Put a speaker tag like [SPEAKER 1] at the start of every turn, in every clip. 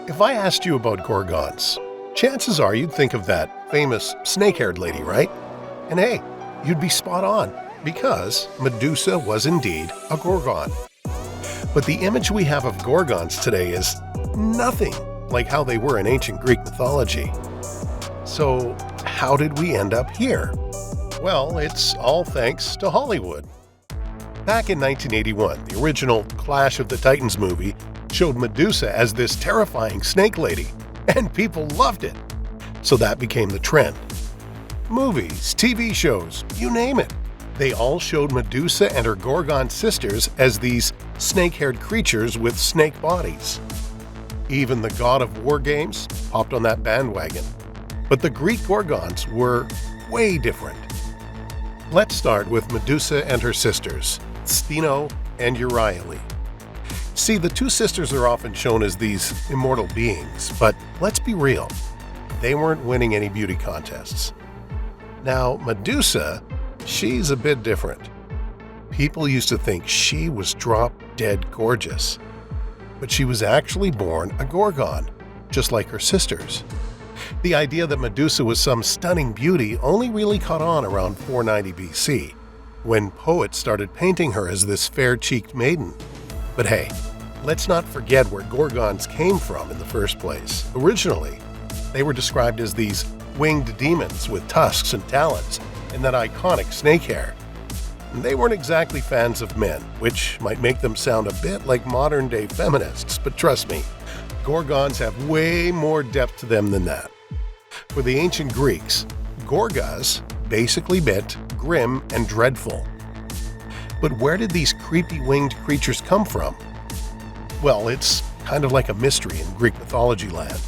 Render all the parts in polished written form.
[SPEAKER 1] If I asked you about Gorgons, chances are you'd think of that famous snake-haired lady, right? And hey, you'd be spot on, because Medusa was indeed a Gorgon. But the image we have of Gorgons today is nothing like how they were in ancient Greek mythology. So how did we end up here? Well, it's all thanks to Hollywood. Back in 1981, the original Clash of the Titans movie showed Medusa as this terrifying snake lady, and people loved it. So that became the trend. Movies, TV shows, you name it. They all showed Medusa and her Gorgon sisters as these snake-haired creatures with snake bodies. Even the god of war games hopped on that bandwagon. But the Greek Gorgons were way different. Let's start with Medusa and her sisters, Stheno and Euryale. See, the two sisters are often shown as these immortal beings, but let's be real, they weren't winning any beauty contests. Now, Medusa, she's a bit different. People used to think she was drop-dead gorgeous, but she was actually born a Gorgon, just like her sisters. The idea that Medusa was some stunning beauty only really caught on around 490 BC, when poets started painting her as this fair-cheeked maiden. But hey, let's not forget where Gorgons came from in the first place. Originally, they were described as these winged demons with tusks and talons and that iconic snake hair. And they weren't exactly fans of men, which might make them sound a bit like modern-day feminists, but trust me, Gorgons have way more depth to them than that. For the ancient Greeks, Gorgas basically meant grim and dreadful. But where did these creepy winged creatures come from? Well, it's kind of like a mystery in Greek mythology land.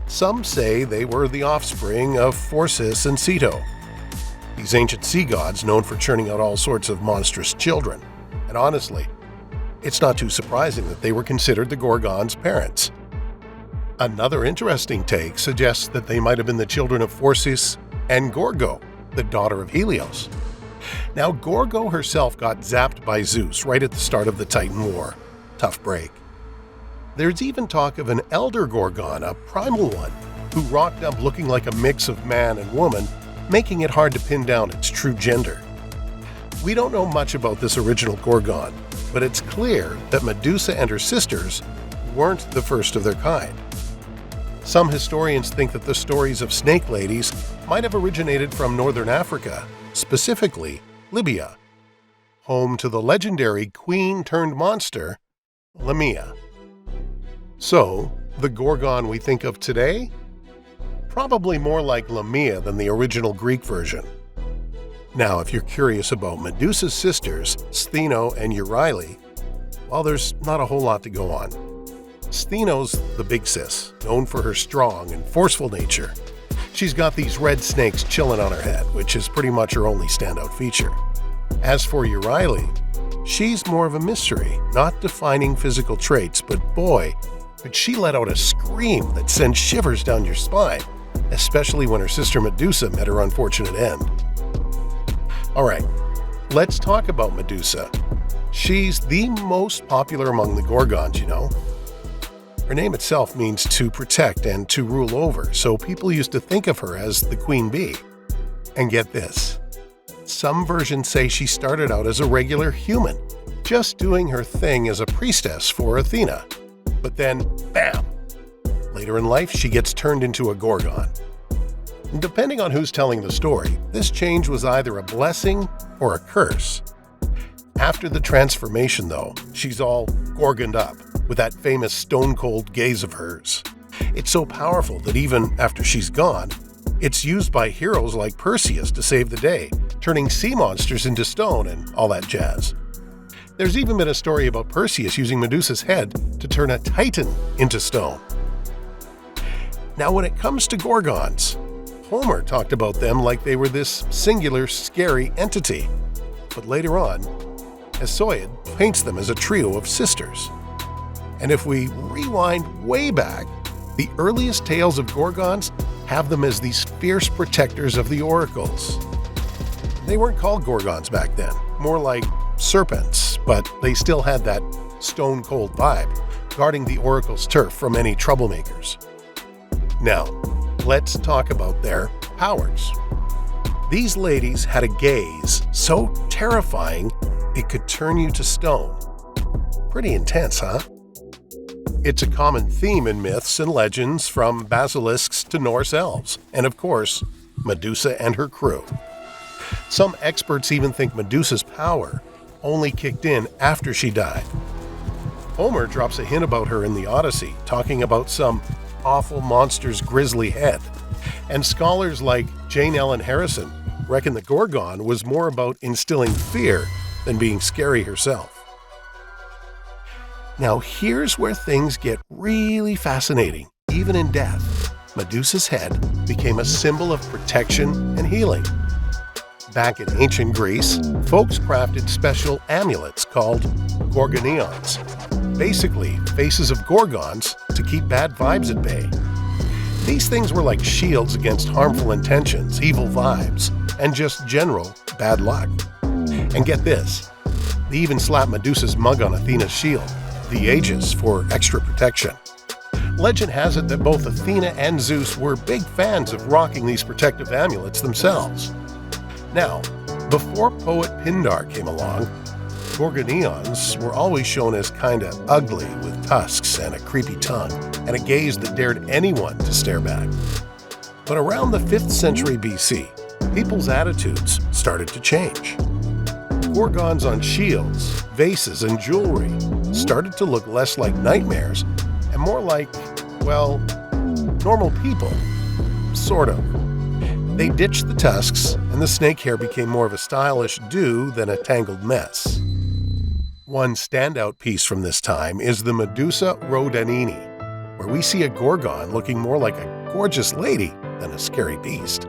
[SPEAKER 1] Some say they were the offspring of Phorcys and Ceto, these ancient sea gods known for churning out all sorts of monstrous children. And honestly, it's not too surprising that they were considered the Gorgons' parents. Another interesting take suggests that they might have been the children of Phorcys and Gorgo, the daughter of Helios. Now, Gorgo herself got zapped by Zeus right at the start of the Titan War. Tough break. There's even talk of an elder Gorgon, a primal one, who rocked up looking like a mix of man and woman, making it hard to pin down its true gender. We don't know much about this original Gorgon, but it's clear that Medusa and her sisters weren't the first of their kind. Some historians think that the stories of snake ladies might have originated from northern Africa, specifically Libya, home to the legendary queen-turned-monster, Lamia. So, the Gorgon we think of today? Probably more like Lamia than the original Greek version. Now, if you're curious about Medusa's sisters, Stheno and Euryale, well, there's not a whole lot to go on. Stheno's the big sis, known for her strong and forceful nature. She's got these red snakes chilling on her head, which is pretty much her only standout feature. As for Euryale, she's more of a mystery, not defining physical traits, but boy, could she let out a scream that sends shivers down your spine, especially when her sister Medusa met her unfortunate end. Alright, let's talk about Medusa. She's the most popular among the Gorgons, you know. Her name itself means to protect and to rule over, so people used to think of her as the queen bee. And get this, some versions say she started out as a regular human, just doing her thing as a priestess for Athena. But then, bam! Later in life, she gets turned into a Gorgon. Depending on who's telling the story, this change was either a blessing or a curse. After the transformation, though, she's all Gorgoned up, with that famous stone-cold gaze of hers. It's so powerful that even after she's gone, it's used by heroes like Perseus to save the day, turning sea monsters into stone and all that jazz. There's even been a story about Perseus using Medusa's head to turn a titan into stone. Now, when it comes to Gorgons, Homer talked about them like they were this singular, scary entity. But later on, Hesiod paints them as a trio of sisters. And if we rewind way back, the earliest tales of Gorgons have them as these fierce protectors of the oracles. They weren't called Gorgons back then, more like serpents, but they still had that stone-cold vibe. guarding the oracle's turf from any troublemakers. Now, let's talk about their powers. These ladies had a gaze so terrifying it could turn you to stone. Pretty intense, huh? It's a common theme in myths and legends, from basilisks to Norse elves, and of course, Medusa and her crew. Some experts even think Medusa's power only kicked in after she died. Homer drops a hint about her in the Odyssey, talking about some awful monster's grisly head. And scholars like Jane Ellen Harrison reckon the Gorgon was more about instilling fear than being scary herself. Now here's where things get really fascinating. Even in death, Medusa's head became a symbol of protection and healing. Back in ancient Greece, folks crafted special amulets called Gorgonions, basically faces of Gorgons to keep bad vibes at bay. These things were like shields against harmful intentions, evil vibes, and just general bad luck. And get this, they even slapped Medusa's mug on Athena's shield, the Aegis, for extra protection. Legend has it that both Athena and Zeus were big fans of rocking these protective amulets themselves. Now, before poet Pindar came along, Gorgonions were always shown as kinda ugly with tusks and a creepy tongue, and a gaze that dared anyone to stare back. But around the 5th century BC, people's attitudes started to change. Gorgons on shields, vases, and jewelry started to look less like nightmares and more like, well, normal people. Sort of. They ditched the tusks, and the snake hair became more of a stylish do than a tangled mess. One standout piece from this time is the Medusa Rhodanini, where we see a Gorgon looking more like a gorgeous lady than a scary beast.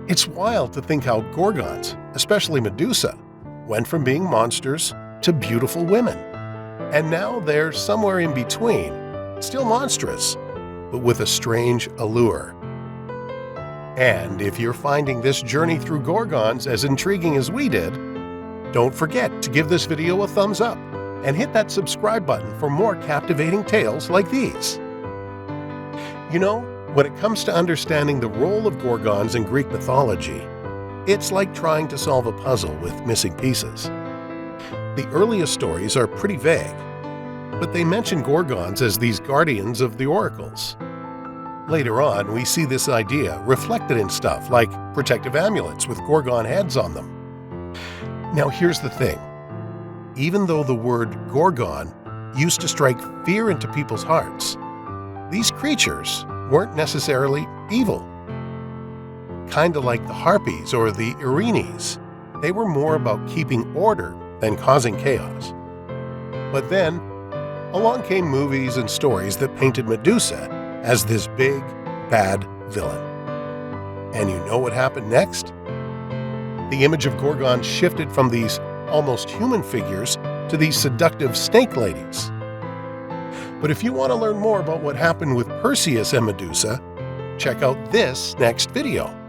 [SPEAKER 1] It's wild to think how Gorgons, especially Medusa, went from being monsters to beautiful women. And now they're somewhere in between, still monstrous, but with a strange allure. And if you're finding this journey through Gorgons as intriguing as we did, don't forget to give this video a thumbs up and hit that subscribe button for more captivating tales like these. You know, when it comes to understanding the role of Gorgons in Greek mythology, it's like trying to solve a puzzle with missing pieces. The earliest stories are pretty vague, but they mention Gorgons as these guardians of the oracles. Later on, we see this idea reflected in stuff like protective amulets with Gorgon heads on them. Now here's the thing. Even though the word Gorgon used to strike fear into people's hearts, these creatures weren't necessarily evil. Kinda like the Harpies or the Erinyes, they were more about keeping order than causing chaos. But then, along came movies and stories that painted Medusa as this big, bad villain. And you know what happened next? The image of Gorgon shifted from these almost human figures to these seductive snake ladies. But if you want to learn more about what happened with Perseus and Medusa, check out this next video.